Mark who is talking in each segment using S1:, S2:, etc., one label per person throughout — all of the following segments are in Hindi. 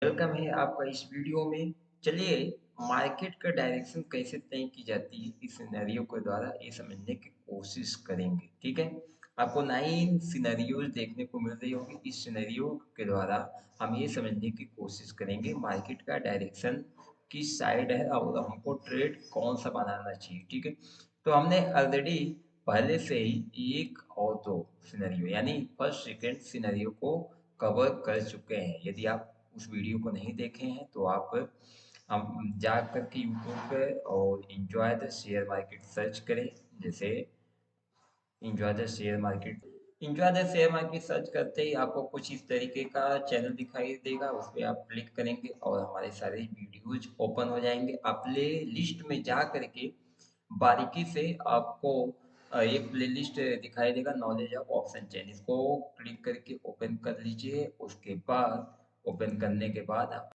S1: वेलकम है आपका इस वीडियो में। चलिए, मार्केट का डायरेक्शन कैसे तय की जाती है इस सिनेरियो के द्वारा ये समझने की कोशिश करेंगे। ठीक है, आपको 9 सिनेरियोज देखने को मिल रही होगी। इस सिनेरियो के द्वारा हम ये समझने की कोशिश करेंगे मार्केट का डायरेक्शन किस साइड है और हमको ट्रेड कौन सा बनाना चाहिए। ठीक है, तो हमने ऑलरेडी पहले से ही एक और दो सिनेरियो यानी फर्स्ट सेकेंड सिनेरियो को कवर कर चुके हैं। यदि आप उस वीडियो को नहीं देखे हैं तो आप हम जा कर के यूट्यूब पे और enjoy the share market search करें। जैसे enjoy the share market, enjoy the share market search करते ही आपको कुछ इस तरीके का चैनल दिखाई देगा। उस पर आप क्लिक करेंगे और हमारे सारे वीडियोज ओपन हो जाएंगे। आप प्ले लिस्ट में जा करके बारीकी से आपको एक प्लेलिस्ट दिखाई देगा, नॉलेज ऑफ ऑप्शन चेन। इसको क्लिक करके ओपन कर लीजिए। उसके बाद ओपन करने के बाद आप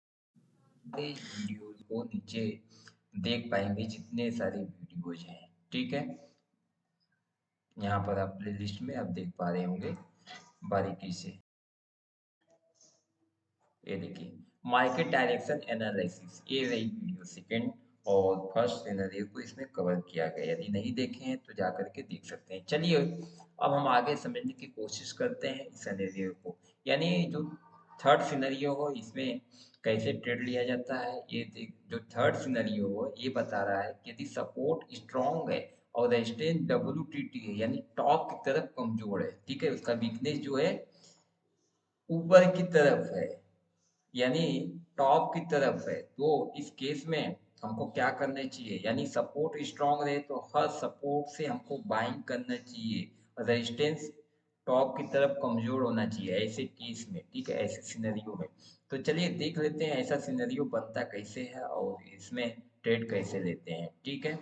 S1: सारे वीडियोज को नीचे देख पाएंगे, जितने सारे वीडियोज हैं। ठीक है, यहाँ पर आप प्लेलिस्ट में आप देख पा रहे होंगे बारीकी से। ये देखिए, मार्केट डायरेक्शन एनालिसिस, ये रही वीडियो सेकंड और फर्स्ट सिनेरियो को इसमें कवर किया गया। यदि नहीं देखे हैं तो जा करके देख सकते हैं। चलिए, अब हम आगे समझने की कोशिश करते हैं इस सिनेरियो को, यानी जो थर्ड सिनेरियो हो इसमें कैसे ट्रेड लिया जाता है। ये जो थर्ड सिनेरियो हो ये बता रहा है कि यदि सपोर्ट स्ट्रांग है और रेजिस्टेंस WTT है यानी टॉप की तरफ कमजोर है। ठीक है, उसका वीकनेस जो है ऊपर की तरफ है, यानी टॉप की तरफ है। तो इस केस में हमको क्या करना चाहिए, यानी सपोर्ट स्ट्रांग रहे तो हर सपोर्ट से हमको बाइंग करना चाहिए। रेजिस्टेंस टॉप की तरफ कमजोर होना चाहिए ऐसे केस में। ठीक है, ऐसे सिनेरियो में। तो चलिए देख लेते हैं ऐसा सिनेरियो बनता कैसे है और इसमें ट्रेड कैसे लेते हैं। ठीक है,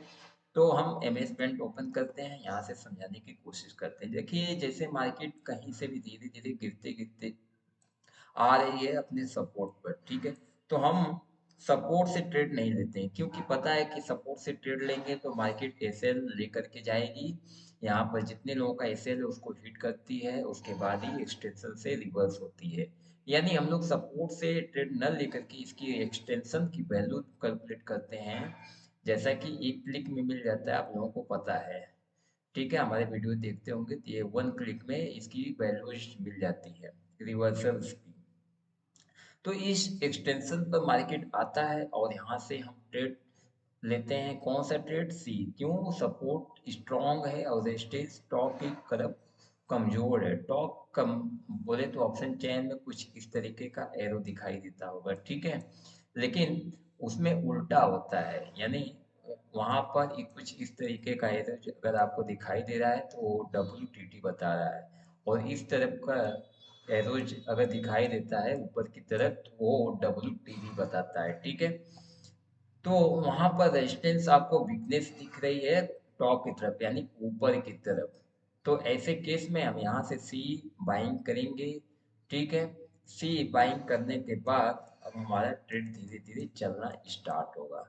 S1: तो हम MS पेंट ओपन करते हैं, यहाँ से समझाने की कोशिश करते हैं। देखिए, जैसे मार्केट कहीं से भी धीरे धीरे गिरते गिरते आ रही है अपने सपोर्ट पर। ठीक है, तो हम सपोर्ट से ट्रेड नहीं लेते हैं, क्योंकि पता है कि सपोर्ट से ट्रेड लेंगे तो मार्केट SL लेकर के जाएगी। यहाँ पर जितने लोगों का SL है उसको हिट करती है, उसके बाद ही एक्सटेंशन से रिवर्स होती है। यानी हम लोग सपोर्ट से ट्रेड न लेकर के इसकी एक्सटेंशन की वैल्यू कैलकुलेट करते हैं, जैसा कि एक क्लिक में मिल जाता है, आप लोगों को पता है। ठीक है, हमारे वीडियो देखते होंगे तो ये 1 क्लिक में इसकी वैल्यू मिल जाती है, रिवर्सल्स की। तो इस एक्सटेंशन पर मार्केट आता है और यहाँ से हम ट्रेड लेते हैं। कौन सा ट्रेड? सी। क्यों? सपोर्ट स्ट्रांग है और रेजिस्टेंस टॉप की तरफ कमजोर है। टॉप कम बोले तो ऑप्शन चेन में कुछ इस तरीके का एरो दिखाई देता होगा। ठीक है, लेकिन उसमें उल्टा होता है, यानी वहां पर कुछ इस तरीके का एरो अगर आपको दिखाई दे रहा है तो वो WTT बता रहा है, और इस तरफ का एरोज अगर दिखाई देता है ऊपर की तरफ तो वो WTD बताता है। ठीक है, तो वहां पर रेजिस्टेंस आपको वीकनेस दिख रही है टॉप की तरफ यानी ऊपर की तरफ। तो ऐसे केस में हम यहाँ से सी बाइंग करेंगे। ठीक है, सी बाइंग करने के बाद अब हमारा ट्रेड धीरे धीरे चलना स्टार्ट होगा।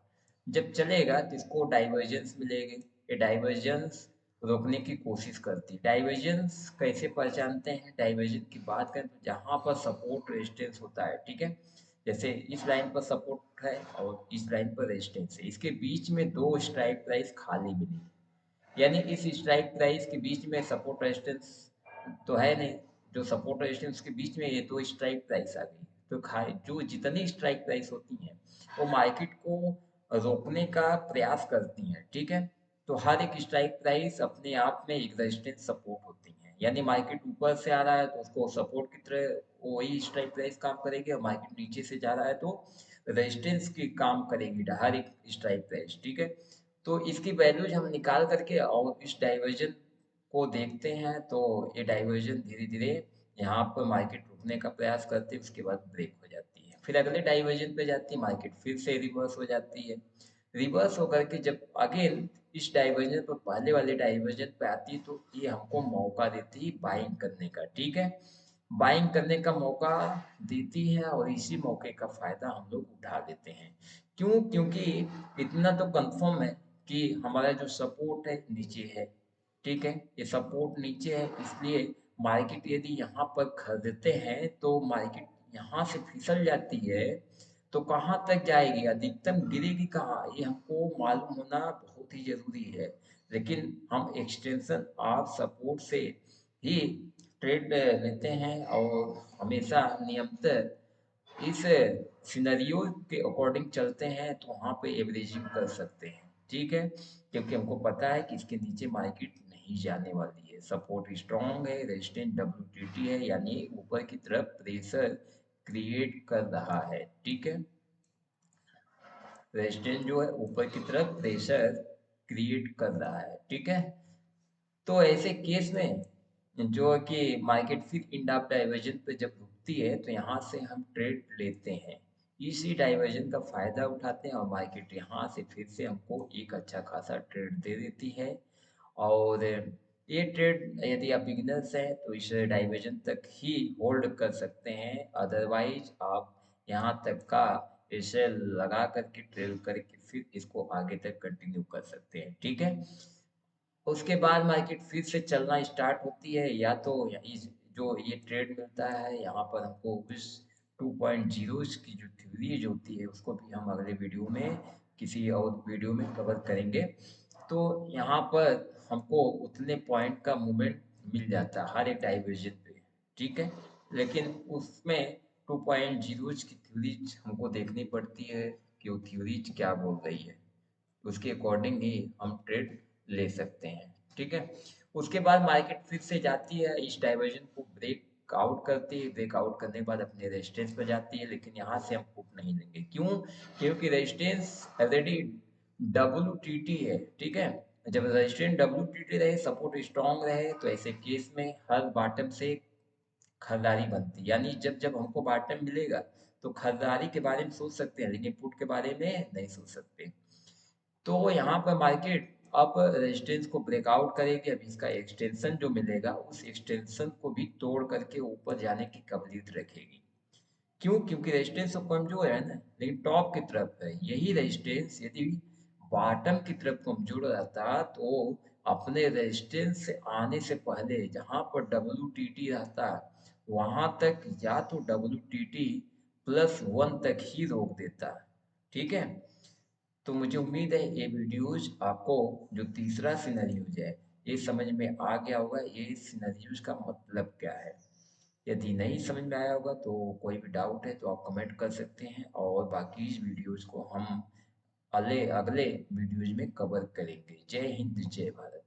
S1: जब चलेगा तो इसको डाइवर्जेंस मिलेगी। ये डाइवर्जेंस रोकने की कोशिश करती है। डाइवर्जेंस कैसे पहचानते हैं? डाइवर्जेंस की बात करें तो जहाँ पर सपोर्ट रेजिस्टेंस होता है। ठीक है, जैसे इस लाइन पर सपोर्ट है और इस लाइन पर रेजिस्टेंस है, इसके बीच में दो स्ट्राइक प्राइस खाली मिली, यानी इस स्ट्राइक प्राइस के बीच में सपोर्ट रेजिस्टेंस तो है नहीं। जो सपोर्ट रेजिस्टेंस के बीच में ये दो स्ट्राइक प्राइस आ गई, तो खाए जो जितनी स्ट्राइक प्राइस होती हैं वो मार्केट को रोकने का प्रयास करती हैं। ठीक है, तो हर एक स्ट्राइक प्राइस अपने आप में एक रेजिस्टेंस सपोर्ट होती है, यानी मार्केट ऊपर से आ रहा है तो उसको सपोर्ट की तरह वही स्ट्राइक प्राइस काम करेगी, और मार्केट नीचे से जा रहा है तो रेजिस्टेंस की काम करेगी हर एक स्ट्राइक प्राइस। ठीक है, तो इसकी वैल्यूज हम निकाल करके और इस डाइवर्जन को देखते हैं, तो ये डाइवर्जन धीरे धीरे यहाँ पर मार्केट रुकने का प्रयास करती है, उसके बाद ब्रेक हो जाती है, फिर अगले डाइवर्जन पे जाती है, मार्केट फिर से रिवर्स हो जाती है। रिवर्स होकर के जब अगेन इस डाइवर्जन पर पहले वाले डाइवर्जन पे आती है तो ये हमको मौका देती है बाइंग करने का। ठीक है, बाइंग करने का मौका देती है और इसी मौके का फायदा हम लोग उठा लेते हैं। क्यों? क्योंकि इतना तो कंफर्म है कि हमारा जो सपोर्ट है नीचे है। ठीक है, ये सपोर्ट नीचे है, इसलिए मार्केट यदि यहाँ पर खरीदते हैं तो मार्केट यहाँ से फिसल जाती है तो कहाँ तक जाएगी, अधिकतम गिरेगी कहाँ, ये हमको मालूम होना बहुत ही जरूरी है। लेकिन हम एक्सटेंशन ऑफ सपोर्ट से ही ट्रेड लेते हैं और हमेशा नियमतः इस सिनेरियो के अकॉर्डिंग चलते हैं, तो वहाँ पे एवरेजिंग कर सकते हैं, ठीक है। क्योंकि हमको पता है कि इसके नीचे मार्केट नहीं जाने वाली है, सपोर्ट स्ट्रॉन्ग है, रेजिस्टेंस डब्ल्यूटीटी है, यानी ऊपर की तरफ प्रेशर क्रिएट कर रहा है, ठीक है। रेजिस्टेंस जो है ऊपर की तरफ प्रेशर क्रिएट कर रहा है, ठीक है। तो ऐसे केस में जो है कि मार्केट फिर इंड ऑफ डाइवर्जन पे जब रुकती है तो यहाँ से हम ट्रेड लेते हैं, इसी डाइवर्जन का फायदा उठाते हैं और मार्केट यहाँ से फिर से हमको एक अच्छा खासा ट्रेड दे देती है। और ये ट्रेड यदि आप बिगिनर्स हैं तो इस डाइवर्जन तक ही होल्ड कर सकते हैं, अदरवाइज आप यहाँ तक का इसे लगा करके ट्रेड करके फिर इसको आगे तक कंटिन्यू कर सकते हैं, ठीक है। उसके बाद मार्केट फिर से चलना स्टार्ट होती है, या तो जो ये ट्रेड मिलता है यहाँ पर हमको इस 2.0 की जो थ्योरी जो होती है उसको भी हम अगले वीडियो में किसी और वीडियो में कवर करेंगे। तो यहाँ पर हमको उतने पॉइंट का मूवमेंट मिल जाता है हर एक डाइवर्जन पे, ठीक है। लेकिन उसमें 2.0 की थ्योरी हमको देखनी पड़ती है कि वो थ्योरी क्या बोल रही है, उसके अकॉर्डिंग ही हम ट्रेड ले सकते हैं, ठीक है। उसके बाद मार्केट फिर से जाती है, इस डाइवर्जन को ब्रेक आउट करती है, ब्रेक आउट करने के बाद अपने रेजिस्टेंस पर जाती है, लेकिन यहाँ से हम पुट नहीं लेंगे, क्यों? क्योंकि रेजिस्टेंस ऑलरेडी WTT है, ठीक है। जब रेजिस्टेंस WTT रहे, सपोर्ट स्ट्रांग रहे, तो ऐसे केस में हर बॉटम से खरीदारी बनती है, यानी जब जब हमको बॉटम मिलेगा तो खरीदारी के बारे में सोच सकते हैं, लेकिन पुट के बारे में नहीं सोच सकते। तो यहाँ पर मार्केट अब रेजिस्टेंस को ब्रेकआउट करेगी, अब इसका एक्सटेंशन जो मिलेगा उस एक्सटेंशन को भी तोड़ करके ऊपर जाने की काबिलियत रखेगी। क्यों? क्योंकि रेजिस्टेंस तो कमजोर है ना, लेकिन टॉप की तरफ है, यही रेजिस्टेंस यदि बॉटम की तरफ कमजोर रहता तो अपने रेजिस्टेंस से आने से पहले जहां पर WTT रहता वहां तक या तो WTT +1 तक ही रोक देता, ठीक है। तो मुझे उम्मीद है ये वीडियोज आपको जो तीसरा सिनेरियोज है ये समझ में आ गया होगा, ये सिनेरियोज का मतलब क्या है। यदि नहीं समझ में आया होगा तो कोई भी डाउट है तो आप कमेंट कर सकते हैं, और बाकी इस वीडियोज को हम अगले अगले वीडियोज में कवर करेंगे। जय हिंद, जय भारत।